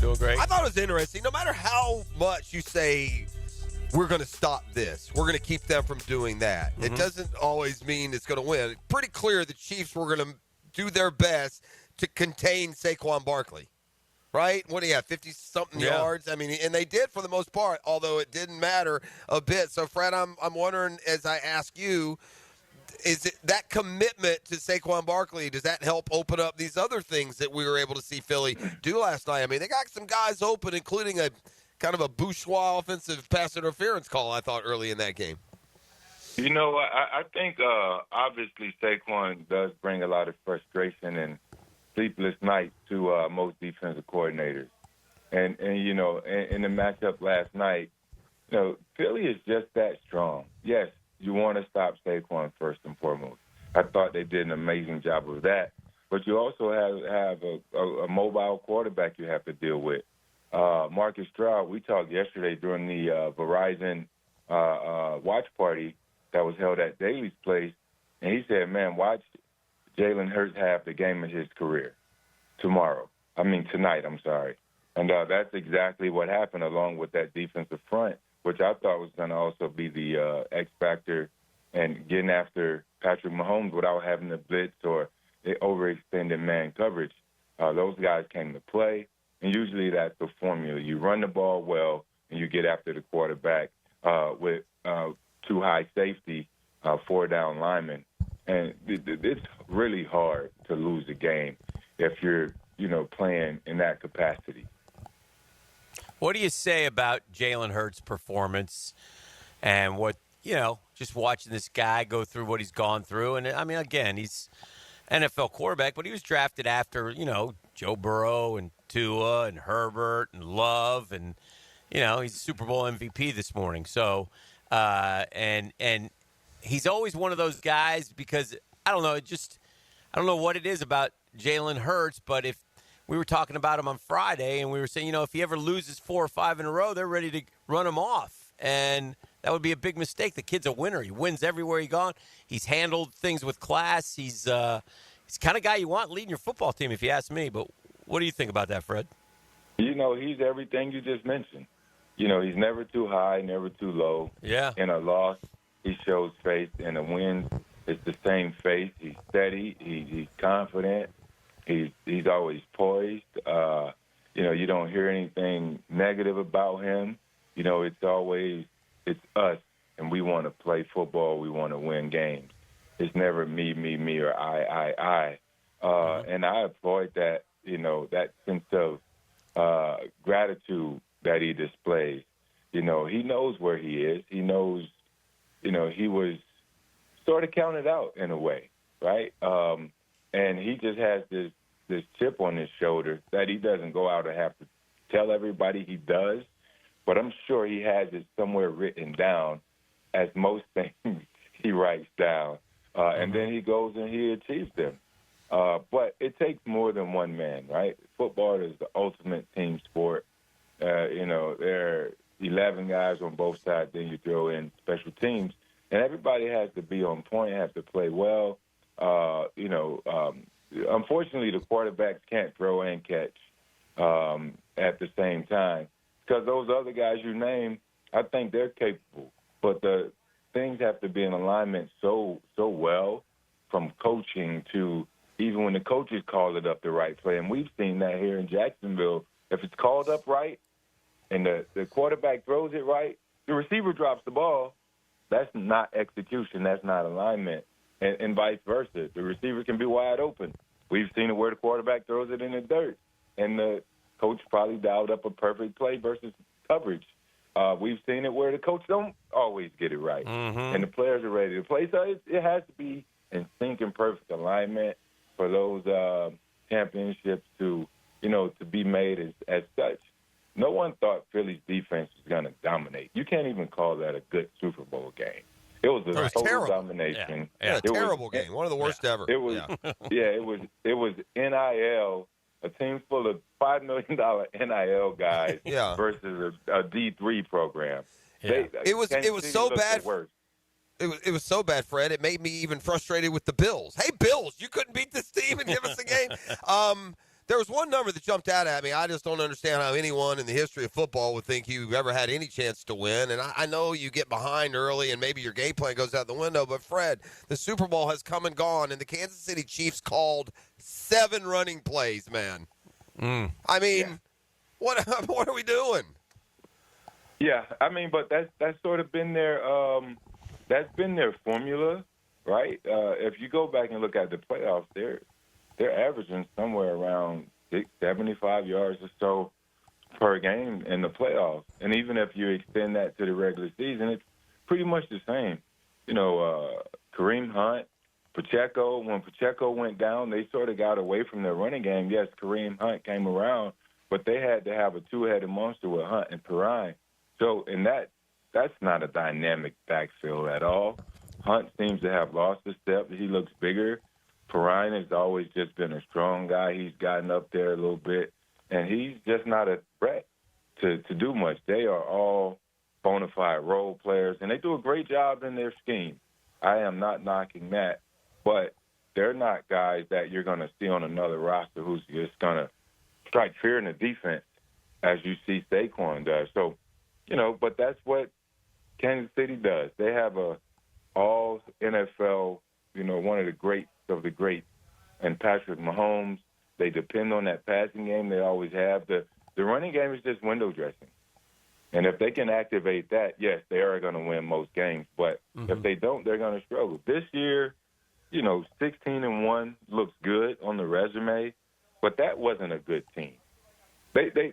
doing great. I thought it was interesting. No matter how much you say we're going to stop this, we're going to keep them from doing that, it doesn't always mean it's going to win. Pretty clear the Chiefs were going to do their best to contain Saquon Barkley. Right? What do you have, 50-something yards? I mean, and they did for the most part, although it didn't matter a bit. So, Fred, I'm wondering, as I ask you, is it that commitment to Saquon Barkley, does that help open up these other things that we were able to see Philly do last night? I mean, they got some guys open, including a kind of a bourgeois offensive pass interference call, I thought, early in that game. You know, I think obviously Saquon does bring a lot of frustration and sleepless nights to most defensive coordinators. And you know, in the matchup last night, you know, Philly is just that strong. Yes, you want to stop Saquon first and foremost. I thought they did an amazing job of that. But you also have a mobile quarterback you have to deal with. Marcus Stroud, we talked yesterday during the Verizon watch party that was held at Daly's place, and he said, man, watch Jalen Hurts have the game of his career tonight, I'm sorry. And that's exactly what happened, along with that defensive front, which I thought was going to also be the X factor and getting after Patrick Mahomes without having to blitz or the overextended man coverage. Those guys came to play, and usually that's the formula. You run the ball well, and you get after the quarterback with too high safety, 4-down linemen. And it's really hard to lose a game if you're, you know, playing in that capacity. What do you say about Jalen Hurts' performance and what, you know, just watching this guy go through what he's gone through? And, I mean, again, he's NFL quarterback, but he was drafted after, you know, Joe Burrow and Tua and Herbert and Love. And, you know, he's a Super Bowl MVP this morning. So, and he's always one of those guys because, I don't know what it is about Jalen Hurts, but if we were talking about him on Friday and we were saying, you know, if he ever loses 4 or 5 in a row, they're ready to run him off. And that would be a big mistake. The kid's a winner. He wins everywhere he's gone. He's handled things with class. He's the kind of guy you want leading your football team, if you ask me. But what do you think about that, Fred? You know, he's everything you just mentioned. You know, he's never too high, never too low. Yeah. In a loss, he shows faith. In a win, it's the same faith. He's steady. He's confident. He's always poised. You know, you don't hear anything negative about him. You know, it's us, and we want to play football. We want to win games. It's never me, or I. And I avoid that, you know, that sense of gratitude that he displays. You know, he knows where he is. He knows, you know, he was sort of counted out in a way, right? And he just has this chip on his shoulder that he doesn't go out and have to tell everybody he does, but I'm sure he has it somewhere written down, as most things he writes down, and then he goes and he achieves them. But it takes more than one man, right? Football is the ultimate team sport. You know, there are 11 guys on both sides, then you throw in special teams, and everybody has to be on point, has to play well. You know, unfortunately, the quarterbacks can't throw and catch at the same time because those other guys you name, I think they're capable. But the things have to be in alignment so well, from coaching to even when the coaches call it up the right play. And we've seen that here in Jacksonville. If it's called up right and the quarterback throws it right, the receiver drops the ball. That's not execution. That's not alignment. And vice versa. The receiver can be wide open. We've seen it where the quarterback throws it in the dirt, and the coach probably dialed up a perfect play versus coverage. We've seen it where the coach don't always get it right, and the players are ready to play. So it has to be in sync and perfect alignment for those championships to, you know, to be made as such. No one thought Philly's defense was going to dominate. You can't even call that a good Super Bowl game. It was a total terrible domination. Yeah, a terrible game. One of the worst ever. It was, it was NIL, a team full of $5 million NIL guys versus a D3 program. Yeah. It was so bad. It was so bad, Fred. It made me even frustrated with the Bills. Hey, Bills, you couldn't beat this team and give us a game. There was one number that jumped out at me. I just don't understand how anyone in the history of football would think you ever had any chance to win. And I know you get behind early and maybe your game plan goes out the window. But, Fred, the Super Bowl has come and gone, and the Kansas City Chiefs called 7 running plays, man. I mean, what are we doing? Yeah, I mean, but that's sort of been their that's been their formula, right? If you go back and look at the playoffs, they're averaging somewhere around 75 yards or so per game in the playoffs. And even if you extend that to the regular season, it's pretty much the same. You know, Kareem Hunt, Pacheco, when Pacheco went down, they sort of got away from their running game. Yes, Kareem Hunt came around, but they had to have a two-headed monster with Hunt and Perrine. So, and that's not a dynamic backfield at all. Hunt seems to have lost a step. He looks bigger. Perrine has always just been a strong guy. He's gotten up there a little bit, and he's just not a threat to do much. They are all bona fide role players, and they do a great job in their scheme. I am not knocking that, but they're not guys that you're going to see on another roster who's just going to strike fear in the defense as you see Saquon does. So, you know, but that's what Kansas City does. They have a all NFL, you know, one of the greats of the greats, and Patrick Mahomes. They depend on that passing game. They always have. The running game is just window dressing. And if they can activate that, yes, they are going to win most games. But if they don't, they're going to struggle. This year, you know, 16-1 looks good on the resume, but that wasn't a good team. Let me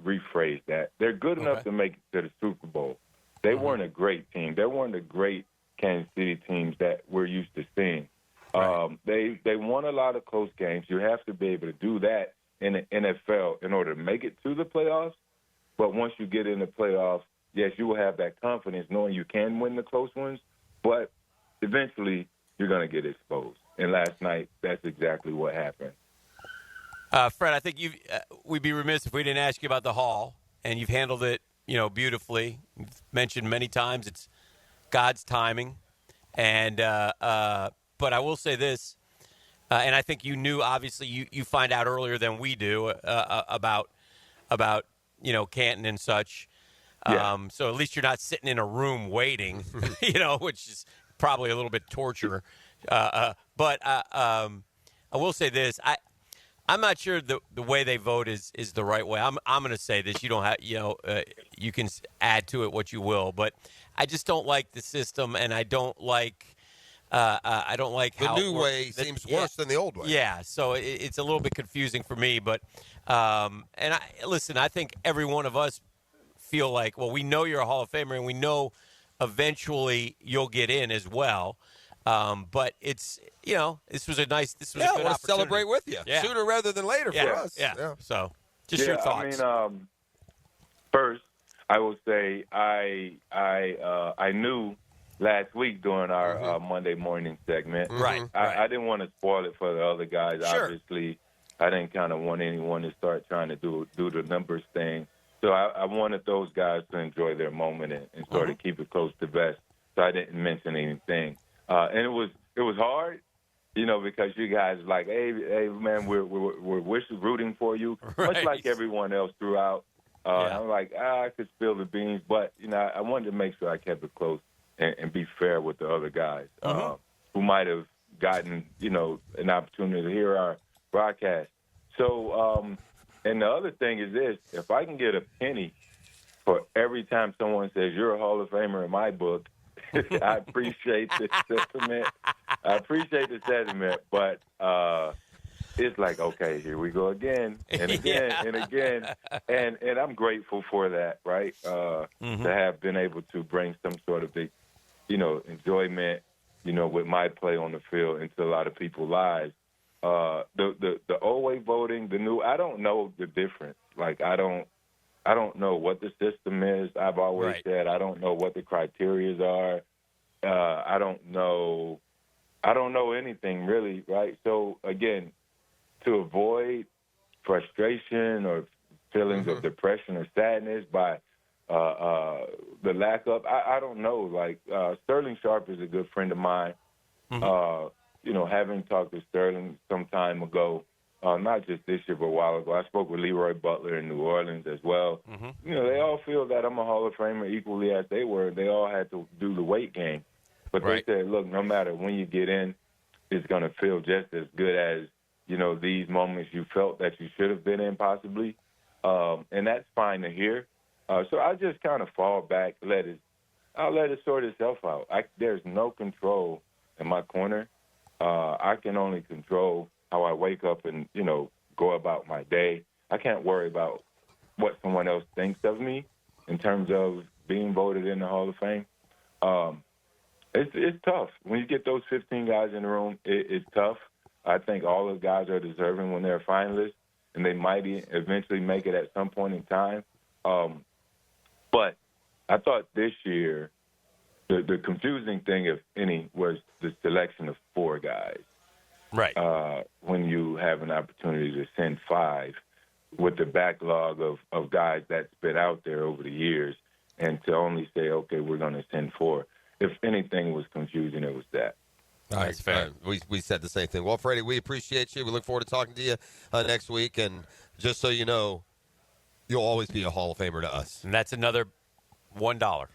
rephrase that. They're good enough to make it to the Super Bowl. They weren't a great team. They weren't a great Kansas City teams that we're used to seeing. Right. They won a lot of close games. You have to be able to do that in the NFL in order to make it to the playoffs. But once you get in the playoffs, yes, you will have that confidence knowing you can win the close ones, but eventually you're going to get exposed. And last night, that's exactly what happened. Fred, I think we'd be remiss if we didn't ask you about the Hall, and you've handled it, you know, beautifully. You've mentioned many times it's God's timing, and but I will say this, and I think you knew. Obviously, you find out earlier than we do about you know, Canton and such. Yeah. So at least you're not sitting in a room waiting, you know, which is probably a little bit torture. But I will say this: I'm not sure the way they vote is the right way. I'm going to say this. You don't have, you know, you can add to it what you will, but I just don't like the system, and I don't like how the new way seems worse than the old way. Yeah, so it's a little bit confusing for me, but and I think every one of us feel like, well, we know you're a Hall of Famer, and we know eventually you'll get in as well. But it's, you know, this was a good opportunity. Let's celebrate with you sooner rather than later for us. Yeah. So just your thoughts. I mean, first, I will say I knew last week during our Monday morning segment. Right. I didn't want to spoil it for the other guys. Sure. Obviously, I didn't kind of want anyone to start trying to do the numbers thing. So I wanted those guys to enjoy their moment and sort of keep it close to vest. So I didn't mention anything. And it was hard, you know, because you guys are like, hey man, we're rooting for you, much like everyone else throughout. I'm like, I could spill the beans, but you know, I wanted to make sure I kept it close and be fair with the other guys who might have gotten, you know, an opportunity to hear our broadcast. So, and the other thing is this: if I can get a penny for every time someone says you're a Hall of Famer in my book, I appreciate the sentiment. But it's like, okay, here we go again and again and again. And I'm grateful for that, right? To have been able to bring some sort of, you know, enjoyment, you know, with my play on the field into a lot of people's lives. The old way voting, the new, I don't know the difference. Like, I don't know what the system is. I've always said I don't know what the criterias are. I don't know anything really, right? So again, to avoid frustration or feelings of depression or sadness by the lack of, I don't know. Like Sterling Sharp is a good friend of mine. You know, having talked to Sterling some time ago, not just this year, but a while ago. I spoke with Leroy Butler in New Orleans as well. You know, they all feel that I'm a Hall of Famer equally as they were. They all had to do the weight game. But they said, look, no matter when you get in, it's going to feel just as good as, you know, these moments you felt that you should have been in possibly. And that's fine to hear. So I just kind of fall back, I'll let it sort itself out. There's no control in my corner. I can only control how I wake up and, you know, go about my day. I can't worry about what someone else thinks of me in terms of being voted in the Hall of Fame. It's tough. When you get those 15 guys in the room, it's tough. I think all those guys are deserving when they're finalists, and they might eventually make it at some point in time. But I thought this year the confusing thing, if any, was the selection of 4 guys. Right. When you have an opportunity to send 5 with the backlog of guys that's been out there over the years, and to only say, okay, we're going to send 4. If anything was confusing, it was that. All right, That's fair. We said the same thing. Well, Freddie, we appreciate you. We look forward to talking to you next week. And just so you know, you'll always be a Hall of Famer to us. And that's another $1.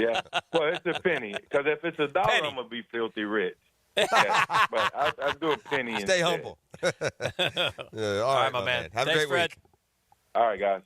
Yeah. Well, it's a penny. Because if it's $1, Penny. I'm going to be filthy rich. Yeah. But I'll do a penny Stay instead. humble. All right, my man. Have Thanks, a great Fred. week. All right, guys.